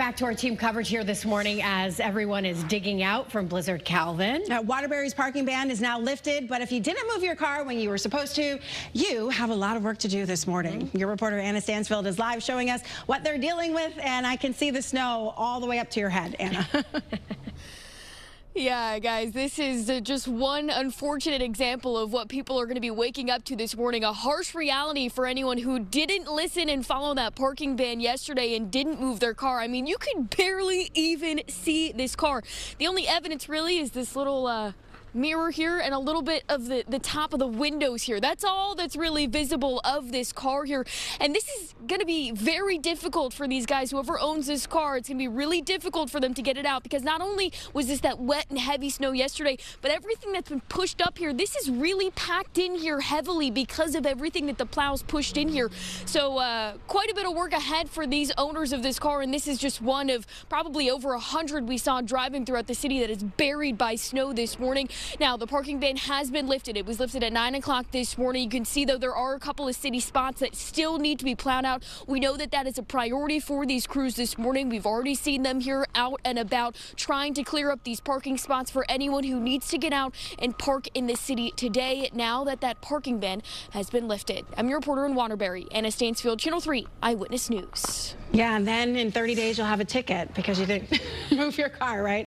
back to our team coverage here this morning as everyone is digging out from Blizzard Calvin. Waterbury's parking ban is now lifted, but if you didn't move your car when you were supposed to, you have a lot of work to do this morning. Your reporter Anna Stansfield is live showing us what they're dealing with, and I can see the snow all the way up to your head, Anna. Yeah, guys, this is just one unfortunate example of what people are going to be waking up to this morning. A harsh reality for anyone who didn't listen and follow that parking ban yesterday and didn't move their car. I mean, you could barely even see this car. The only evidence really is this little mirror here and a little bit of the top of the windows here. That's all that's really visible of this car here. And this is going to be very difficult for these guys, whoever owns this car. It's going to be really difficult for them to get it out because not only was this that wet and heavy snow yesterday, but everything that's been pushed up here, this is really packed in here heavily because of everything that the plows pushed in here. So quite a bit of work ahead for these owners of this car, and this is just one of probably over 100 we saw driving throughout the city that is buried by snow this morning. Now, the parking ban has been lifted. It was lifted at 9 o'clock this morning. You can see, though, there are a couple of city spots that still need to be plowed out. We know that that is a priority for these crews this morning. We've already seen them here out and about trying to clear up these parking spots for anyone who needs to get out and park in the city today now that that parking ban has been lifted. I'm your reporter in Waterbury, Anna Stansfield, Channel 3 Eyewitness News. Yeah, and then in 30 days you'll have a ticket because you didn't move your car, right?